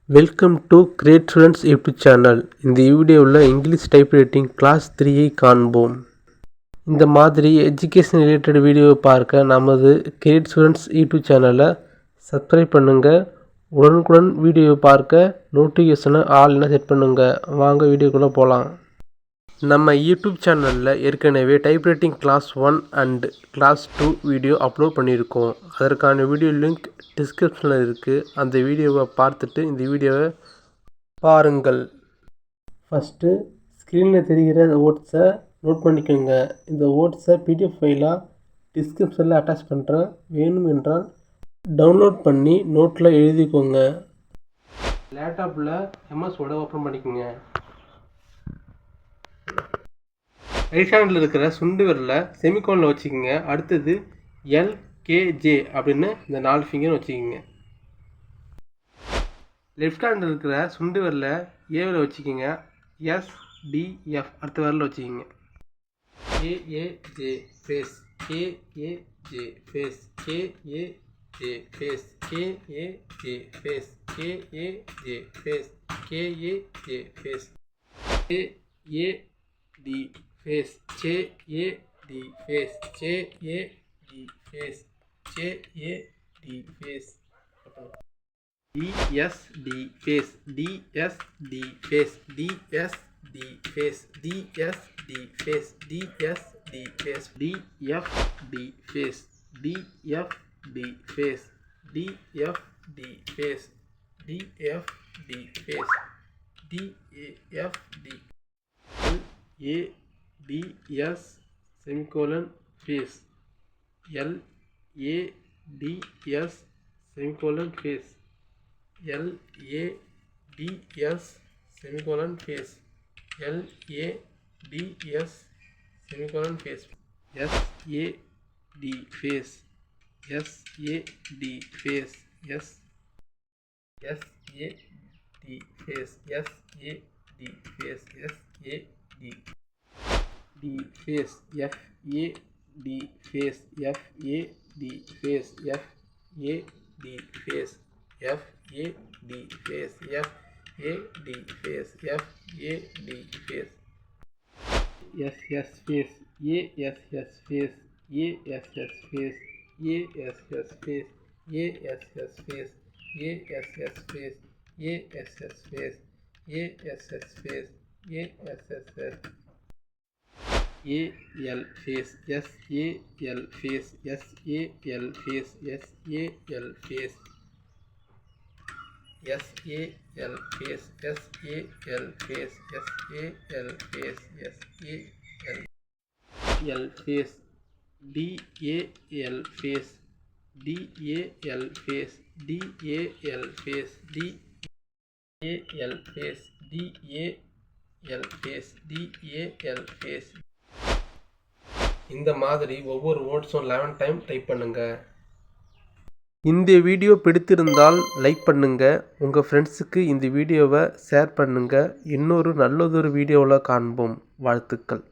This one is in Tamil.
Welcome to great students YouTube channel. இந்த வீடியோவில் இங்கிலீஷ் டைப்ரைட்டிங் கிளாஸ் 3ஐ காண்போம். இந்த மாதிரி எஜுகேஷன் ரிலேட்டட் வீடியோவை பார்க்க நமது கிரேட் ஸ்டூடெண்ட்ஸ் யூடியூப் சேனலை சப்ஸ்கிரைப் பண்ணுங்கள். உடனுக்குடன் வீடியோவை பார்க்க நோட்டிஃபிகேஷனை ஆல்னு செட் பண்ணுங்கள். வாங்க வீடியோக்குள்ளே போகலாம். நம்ம யூடியூப் சேனலில் ஏற்கனவே typewriting class 1 and class 2 video upload பண்ணியிருக்கோம். அதற்கான வீடியோ லிங்க் டிஸ்கிரிப்ஷனில் இருக்குது. அந்த வீடியோவை பார்த்துட்டு இந்த வீடியோவை பாருங்கள். ஃபஸ்ட்டு ஸ்க்ரீனில் தெரிகிற வேர்ட்ஸை நோட் பண்ணிக்கோங்க. இந்த வேர்ட்ஸை பிடிஎஃப் ஃபைலாக டிஸ்கிரிப்ஷனில் அட்டாச் பண்ணுறேன். வேணும் என்றால் டவுன்லோட் பண்ணி நோட்டில் எழுதிக்கோங்க. லேப்டாப்பில் எம்எஸ் வேர்டை ஓப்பன் பண்ணிக்கோங்க. ரைட் ஹேண்டில் இருக்கிற சுண்டு விரலை செமிகோனில் வச்சுக்கோங்க. அடுத்தது எல்கேஜே அப்படின்னு இந்த 4 ஃபிங்கர் வச்சுக்கோங்க. லெஃப்ட் ஹேண்டில் இருக்கிற சுண்டு விரலை ஏவில் வச்சுக்கோங்க. எஸ்டிஎஃப் அடுத்த விரலில் வச்சுக்கோங்க. KAJ face, KAJ face, KAJ face, KAJ face, KAJ face, KAJ face, KAD face, J-A-D face, J-A-D face, J-A-D face, D-S-D face, D-S-D face, D-S-D face, D-S-D face, D-S-D face, D-F-D face, D-F-D face, D-F-D face, D-F-D face, D-A-F-D L-A-D-S semicolon face, L-A-D-S semicolon face, L-A-D-S semicolon face, L-A-D-S semicolon face, S-A-D face, S-A-D face, S-A-D face, S-A-D face, S-A-D D face, F-A-D face, F-A-D face, F-A-D face, F-A-D face, F-A-D face, F-A-D face, S-S face, A-S-S face, A-S-S face, A-S-S face, A-S-S face, A-S-S face, A-S-S face, A-S-S face, A-S-S face, A-L face, S-A-L face, S-A-L face, S-A-L face, S-A-L face, S-A-L face, S-A-L face, S-A-L face, D-A-L face, D-A-L face, D-A-L face, D-A-L face, D-A-L face, D-A-L face. இந்த மாதிரி ஒவ்வொரு வேர்ட்ஸும் 11 டைம் டைப் பண்ணுங்கள். இந்த வீடியோ பிடித்திருந்தால் லைக் பண்ணுங்கள். உங்கள் ஃப்ரெண்ட்ஸுக்கு இந்த வீடியோவை ஷேர் பண்ணுங்கள். இன்னொரு நல்லதொரு வீடியோவில் காண்போம். வாழ்த்துக்கள்.